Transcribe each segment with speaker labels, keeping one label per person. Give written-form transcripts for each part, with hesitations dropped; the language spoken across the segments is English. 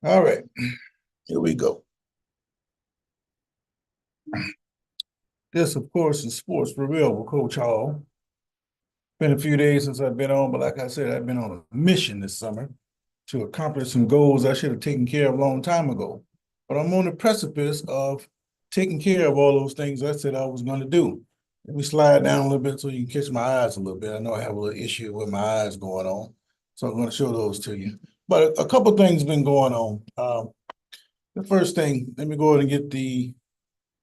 Speaker 1: All right, here we go. This, of course, is Sports for Real with Coach Hall. Been a few days since I've been on, but like I said, I've been on a mission this summer to accomplish some goals I should have taken care of a long time ago. But I'm on the precipice of taking care of all those things I said I was going to do. Let me slide down a little bit so you can catch my eyes a little bit. I know I have a little issue with my eyes going on, so I'm going to show those to you. But a couple things been going on. The first thing, let me go ahead and get the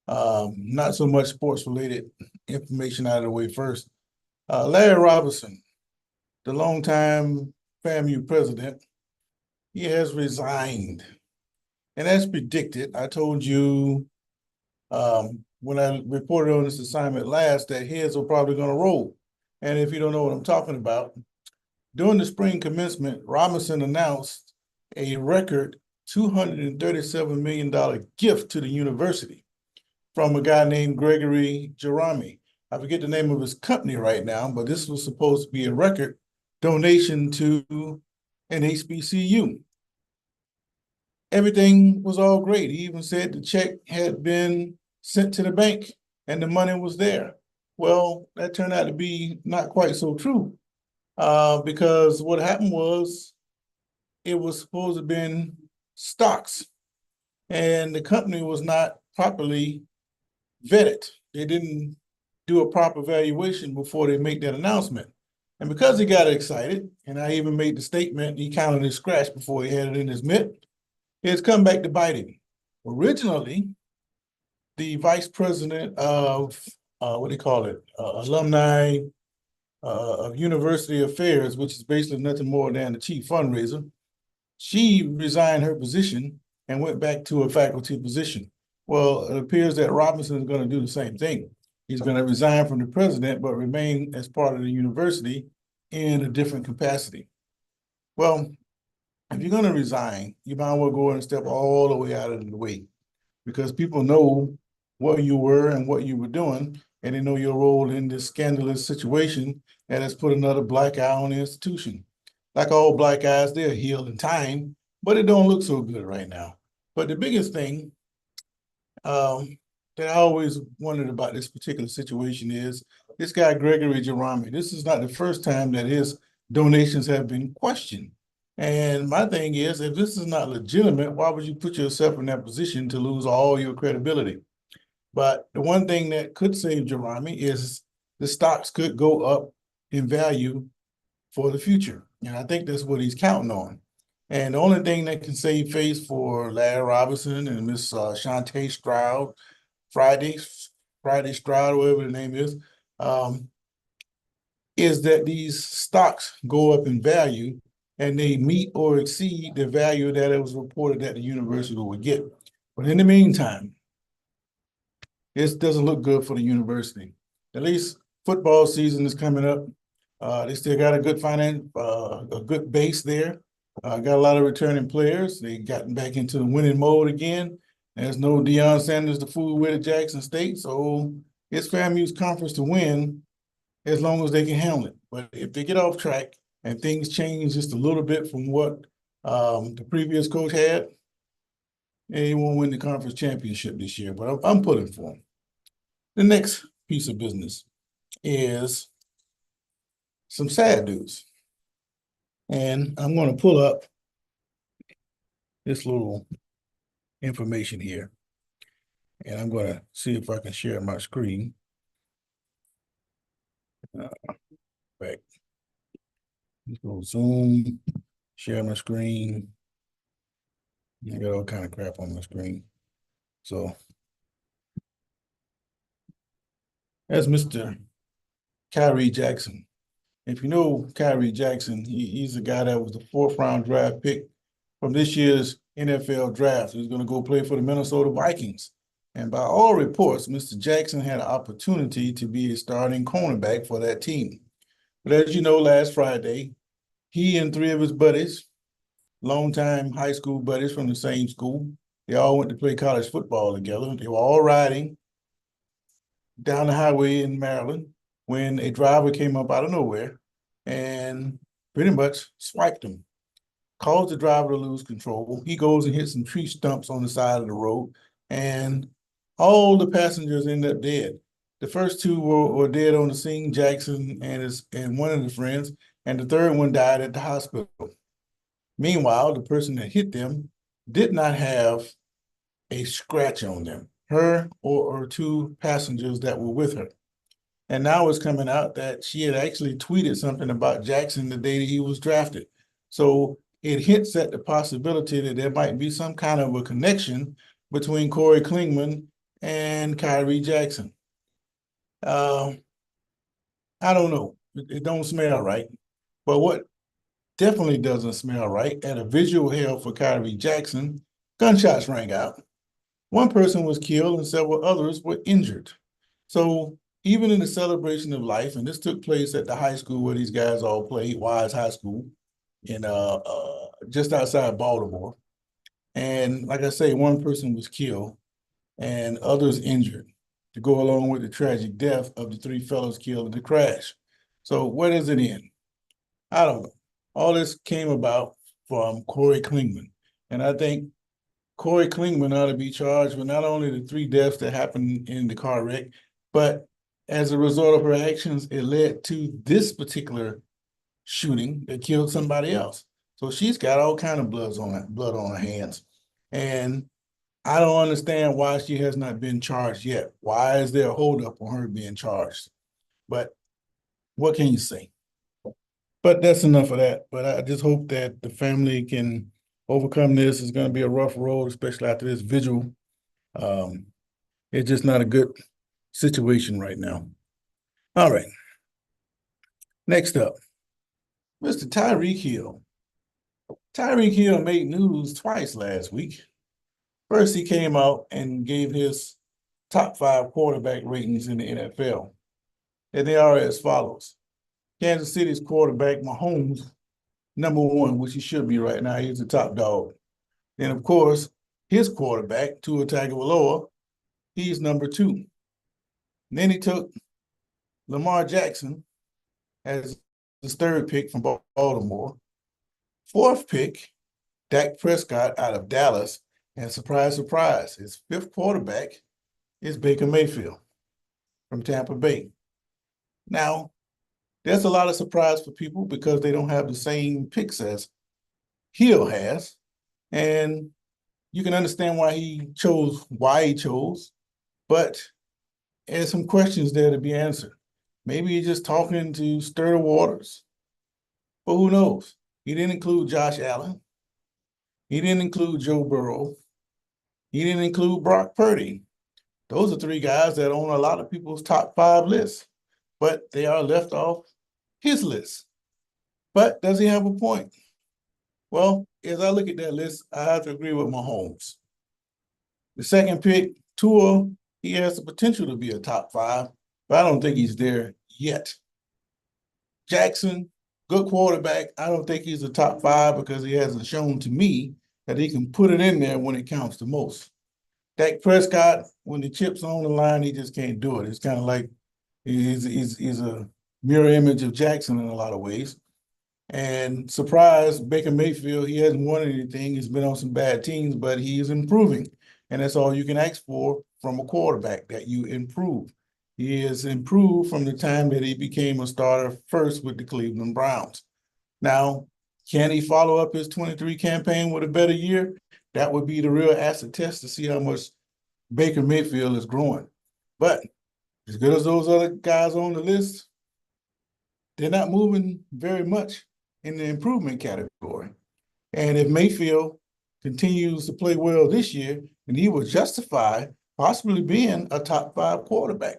Speaker 1: not so much sports related information out of the way first. Larry Robinson, the longtime FAMU president, he has resigned. And as predicted, I told you when I reported on this assignment last that heads are probably going to roll. And if you don't know what I'm talking about, during the spring commencement, Robinson announced a record $237 million gift to the university from a guy named Gregory Jerami. I forget the name of his company right now, but this was supposed to be a record donation to an HBCU. Everything was all great. He even said the check had been sent to the bank and the money was there. Well, that turned out to be not quite so true because what happened was it was supposed to have been stocks and the company was not properly vetted. They didn't do a proper valuation before they make that announcement. And because he got excited, and I even made the statement, he counted his scratch before he had it in his mitt, it's come back to bite him. Originally, the vice president of, what do you call it, alumni of university affairs, which is basically nothing more than the chief fundraiser, she resigned her position and went back to a faculty position. Well, it appears that Robinson is going to do the same thing. He's going to resign from the president, but remain as part of the university in a different capacity. Well, if you're going to resign, you might well go and step all the way out of the way because people know what you were and what you were doing, and they know your role in this scandalous situation that has put another black eye on the institution. Like all black eyes, they're healed in time, but it don't look so good right now. But the biggest thing that I always wondered about this particular situation is this guy, Gregory Jerami. This is not the first time that his donations have been questioned. And my thing is, if this is not legitimate, why would you put yourself in that position to lose all your credibility? But the one thing that could save Jerami is the stocks could go up in value for the future. And I think that's what he's counting on. And the only thing that can save face for Larry Robinson and Miss Shantae Stroud, Friday, Friday Stroud, whatever the name um, is that these stocks go up in value and they meet or exceed the value that it was reported that the university would get. But in the meantime, this doesn't look good for the university. At least football season is coming up. They still got a good a good base there. Got a lot of returning players. They gotten back into the winning mode again. There's no Deion Sanders to fool with at Jackson State, so it's FAMU's conference to win as long as they can handle it. But if they get off track and things change just a little bit from what the previous coach had, they won't win the conference championship this year. But I'm pulling for them. The next piece of business is some sad news. And I'm going to pull up this little information here. And I'm going to see if I can share my screen. Back. Let's go Zoom, share my screen. I got all kind of crap on my screen. So that's Mr. Khyree Jackson. If you know Khyree Jackson, he's a guy that was the 4th-round draft pick from this year's NFL draft. He's going to go play for the Minnesota Vikings. And by all reports, Mr. Jackson had an opportunity to be a starting cornerback for that team. But as you know, last Friday, he and 3 of his buddies, longtime high school buddies from the same school, they all went to play college football together. They were all riding down the highway in Maryland when a driver came up out of nowhere and pretty much swiped them. caused the driver to lose control. He goes and hits some tree stumps on the side of the road, and all the passengers end up dead. The first two were dead on the scene, Jackson and one of the friends, and the third one died at the hospital. Meanwhile, the person that hit them did not have a scratch on them, her or two passengers that were with her. And now it's coming out that she had actually tweeted something about Jackson the day that he was drafted. So it hints at the possibility that there might be some kind of a connection between Corey Klingman and Khyree Jackson. I don't know. It don't smell right. But what definitely doesn't smell right, at a visual held for Khyree Jackson, gunshots rang out. One person was killed and several others were injured. So even in the celebration of life, and this took place at the high school where these guys all played, Wise High School, in just outside Baltimore. And like I say, one person was killed and others injured to go along with the tragic death of the three fellows killed in the crash. So where does it end? I don't know. All this came about from Corey Klingman. And I think Corey Klingman ought to be charged with not only the three deaths that happened in the car wreck, but as a result of her actions, it led to this particular shooting that killed somebody else. So she's got all kind of blood on her hands. And I don't understand why she has not been charged yet. Why is there a holdup on her being charged? But what can you say? But that's enough of that. But I just hope that the family can overcome this. It's going to be a rough road, especially after this vigil. It's just not a good situation right now. All right. Next up, Mr. Tyreke Hill. Tyreke Hill made news twice last week. First, he came out and gave his top 5 quarterback ratings in the NFL. And they are as follows. Kansas City's quarterback, Mahomes, number 1, which he should be right now. He's the top dog. Then, of course, his quarterback, Tua Tagovailoa, he's number 2. And then he took Lamar Jackson as his 3rd pick from Baltimore. 4th pick, Dak Prescott out of Dallas. And surprise, surprise, his 5th quarterback is Baker Mayfield from Tampa Bay. Now, there's a lot of surprise for people because they don't have the same picks as Hill has. And you can understand why he chose, but there's some questions there to be answered. Maybe he's just talking to stir the waters, but who knows? He didn't include Josh Allen. He didn't include Joe Burrow. He didn't include Brock Purdy. Those are 3 guys that are on a lot of people's top 5 lists, but they are left off his list. But does he have a point? Well, as I look at that list, I have to agree with Mahomes. The 2nd pick, Tua, he has the potential to be a top 5, but I don't think he's there yet. Jackson, good quarterback. I don't think he's a top 5 because he hasn't shown to me that he can put it in there when it counts the most. Dak Prescott, when the chip's on the line, he just can't do it. It's kind of like he's a mirror image of Jackson in a lot of ways. And surprise, Baker Mayfield, he hasn't won anything. He's been on some bad teams, but he is improving. And that's all you can ask for from a quarterback, that you improve. He has improved from the time that he became a starter first with the Cleveland Browns. Now, can he follow up his 23 campaign with a better year? That would be the real acid test to see how much Baker Mayfield is growing. But as good as those other guys on the list, they're not moving very much in the improvement category. And if Mayfield continues to play well this year, then he will justify possibly being a top 5 quarterback.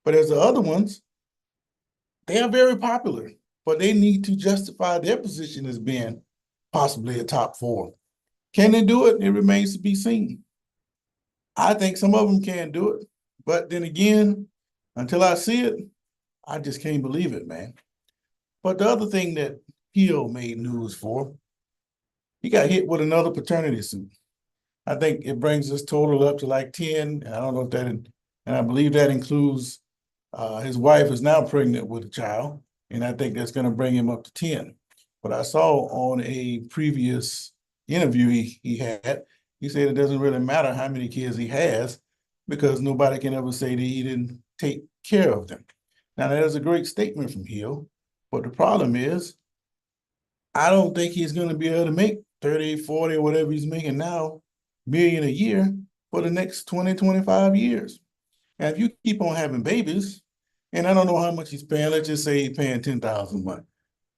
Speaker 1: But as the other ones, they are very popular, but they need to justify their position as being possibly a top 4. Can they do it? It remains to be seen. I think some of them can do it, but then again, until I see it, I just can't believe it, man. But the other thing that Hill made news for, he got hit with another paternity suit. I think it brings his total up to like 10. I don't know if that, and I believe that includes his wife is now pregnant with a child, and I think that's going to bring him up to 10. But I saw on a previous interview he had, he said it doesn't really matter how many kids he has because nobody can ever say that he didn't take care of them. Now, that is a great statement from Hill, but the problem is, I don't think he's going to be able to make 30, 40, or whatever he's making now, million a year for the next 20, 25 years. And if you keep on having babies, and I don't know how much he's paying, let's just say he's paying 10,000 a month.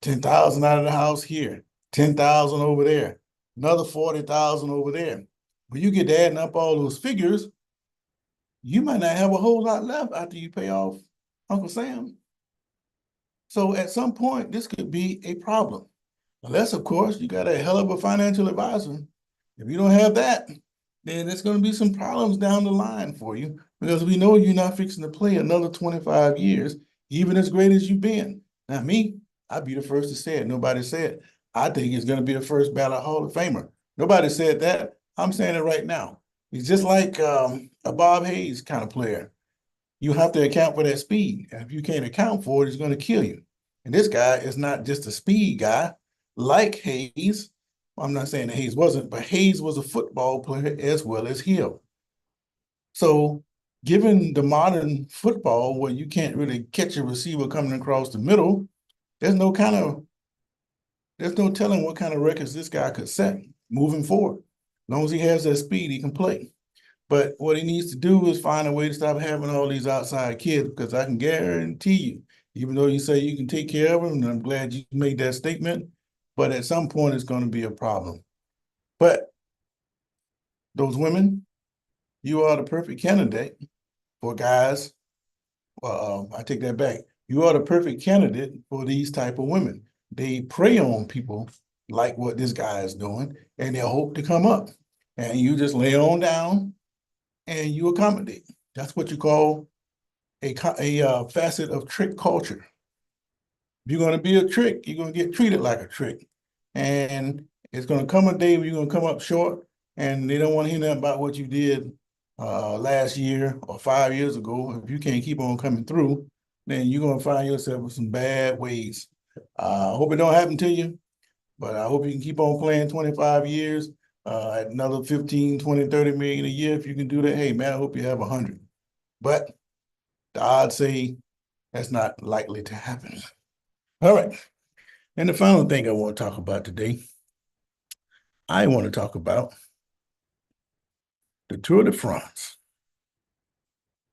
Speaker 1: 10,000 out of the house here, 10,000 over there, another 40,000 over there. When you get to adding up all those figures, you might not have a whole lot left after you pay off Uncle Sam. So at some point, this could be a problem. Unless, of course, you got a hell of a financial advisor. If you don't have that, then there's going to be some problems down the line for you because we know you're not fixing to play another 25 years, even as great as you've been. Now, me, I'd be the first to say it. Nobody said, I think he's going to be a first ballot Hall of Famer. Nobody said that. I'm saying it right now. He's just like a Bob Hayes kind of player. You have to account for that speed. And if you can't account for it, it's going to kill you. And this guy is not just a speed guy like Hayes. I'm not saying that Hayes wasn't, but Hayes was a football player as well as Hill. So given the modern football where you can't really catch a receiver coming across the middle, there's no telling what kind of records this guy could set moving forward. As long as he has that speed, he can play. But what he needs to do is find a way to stop having all these outside kids, because I can guarantee you, even though you say you can take care of them, and I'm glad you made that statement, but at some point it's going to be a problem. But those women, you are the perfect candidate for guys. I take that back. You are the perfect candidate for these type of women. They prey on people like what this guy is doing, and they hope to come up. And you just lay on down and you accommodate. That's what you call a facet of trick culture. If you're going to be a trick, you're going to get treated like a trick. And it's going to come a day where you're going to come up short, and they don't want to hear nothing about what you did last year or 5 years ago. If you can't keep on coming through, then you're going to find yourself with some bad ways. I hope it don't happen to you, but I hope you can keep on playing 25 years at another 15, 20, 30 million a year. If you can do that, hey, man, I hope you have 100. But the odds say that's not likely to happen. All right. And the final thing I want to talk about today, I want to talk about the Tour de France.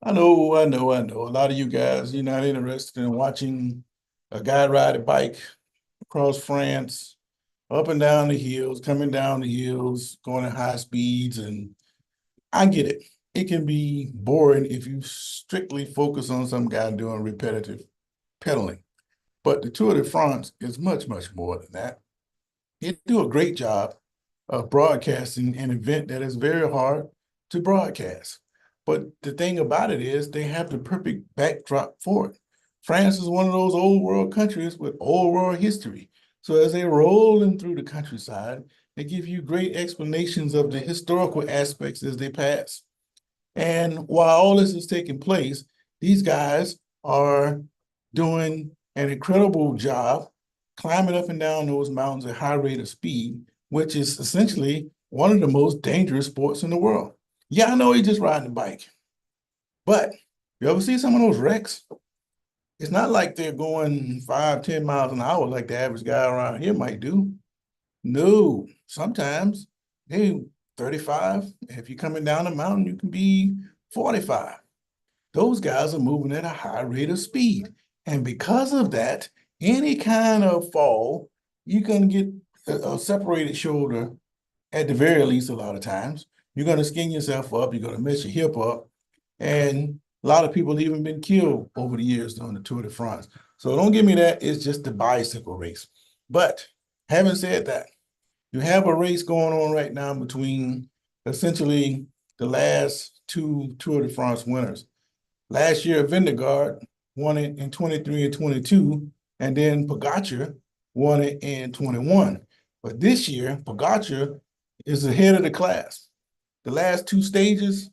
Speaker 1: I know. A lot of you guys, you're not interested in watching a guy ride a bike across France, up and down the hills, coming down the hills, going at high speeds. And I get it. It can be boring if you strictly focus on some guy doing repetitive pedaling. But the Tour de France is much, much more than that. They do a great job of broadcasting an event that is very hard to broadcast. But the thing about it is they have the perfect backdrop for it. France is one of those old world countries with old world history. So as they're rolling through the countryside, they give you great explanations of the historical aspects as they pass. And while all this is taking place, these guys are doing an incredible job climbing up and down those mountains at high rate of speed, which is essentially one of the most dangerous sports in the world. Yeah, I know he's just riding a bike, but you ever see some of those wrecks? It's not like they're going 5, 10 miles an hour like the average guy around here might do. No, sometimes they 35. If you're coming down the mountain, you can be 45. Those guys are moving at a high rate of speed. And because of that, any kind of fall, you can get a separated shoulder at the very least a lot of times. You're going to skin yourself up. You're going to mess your hip up. And a lot of people have even been killed over the years during the Tour de France. So don't give me that. It's just the bicycle race. But having said that, you have a race going on right now between essentially the last two Tour de France winners. Last year, Vingegaard won it in 23 and 22, and then Pogacar won it in 21. But this year, Pogacar is ahead of the class. The last two stages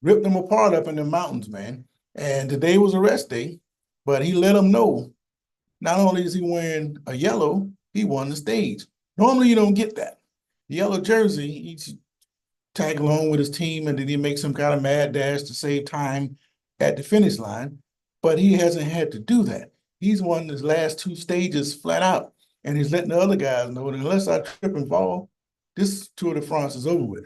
Speaker 1: ripped them apart up in the mountains, man. And today was a rest day, but he let them know not only is he wearing a yellow, He won the stage. Normally, you don't get that. The yellow jersey, he's tag along with his team, and then he makes some kind of mad dash to save time at the finish line. But he hasn't had to do that. He's won his last two stages flat out, and he's letting the other guys know that unless I trip and fall, this Tour de France is over with.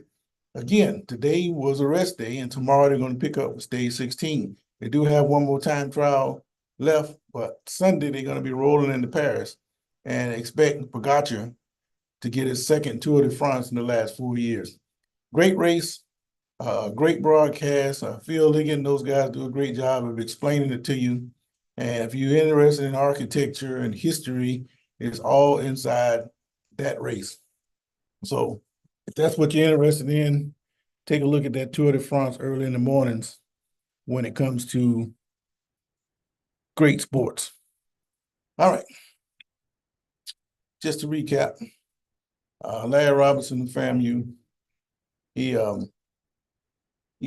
Speaker 1: Again, today was a rest day, and tomorrow they're going to pick up with stage 16. They do have one more time trial left, but Sunday they're going to be rolling into Paris and expect Pogacar to get his second Tour de France in the last 4 years. Great race, great broadcast. Phil Ligon, those guys do a great job of explaining it to you. And if you're interested in architecture and history, it's all inside that race. So if that's what you're interested in, take a look at that Tour de France early in the mornings when it comes to great sports. All right. Just to recap, Larry Robinson and Famu, he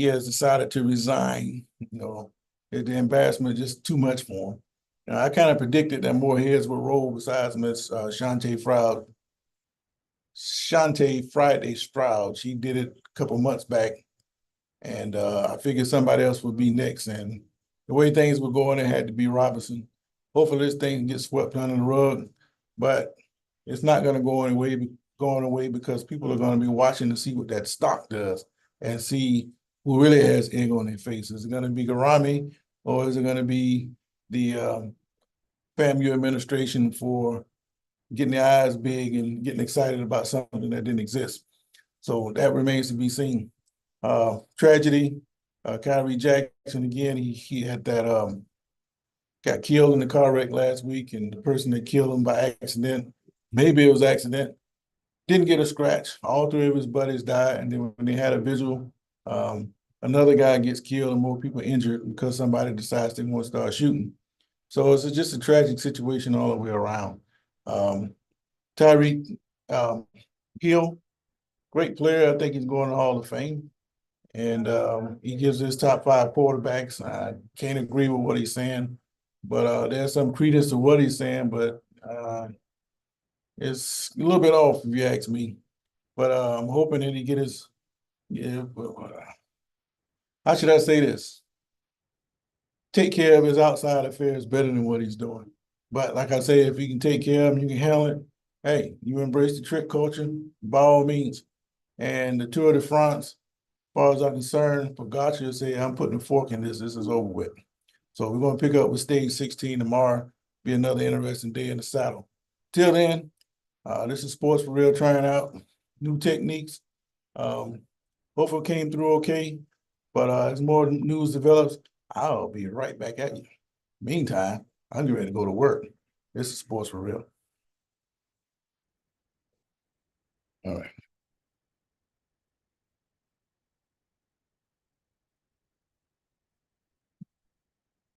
Speaker 1: has decided to resign. The embarrassment is just too much for him. I kind of predicted that more heads would roll besides Miss Shante Friday Stroud. She did it a couple months back, and I figured somebody else would be next. And the way things were going, it had to be Robinson. Hopefully, this thing gets swept under the rug, but it's not going to go away because people are going to be watching to see what that stock does and see who really has egg on their face. Is it going to be Garami, or is it going to be the FAMU administration for getting their eyes big and getting excited about something that didn't exist? So that remains to be seen. Tragedy, Khyree Jackson, again, he had that, got killed in the car wreck last week, and the person that killed him by accident, maybe it was accident, didn't get a scratch. All three of his buddies died, and then when they had a visual, another guy gets killed and more people injured because somebody decides they want to start shooting. So it's just a tragic situation all the way around. Tyreke Hill, great player. I think he's going to the Hall of Fame. And he gives his top 5 quarterbacks. I can't agree with what he's saying, but there's some credence to what he's saying, but it's a little bit off if you ask me. But I'm hoping that he get his, how should I say this? Take care of his outside affairs better than what he's doing. But like I say, if you can take care of him, you can handle it. Hey, you embrace the trick culture by all means. And the Tour de France, as far as I'm concerned, Pogacar will say, I'm putting a fork in this. This is over with. So we're going to pick up with stage 16 tomorrow. Be another interesting day in the saddle. Till then, this is Sports for Real, trying out new techniques. Hopefully it came through okay. But as more news develops, I'll be right back at you. Meantime, I'm getting ready to go to work. This is Sports for Real. All right.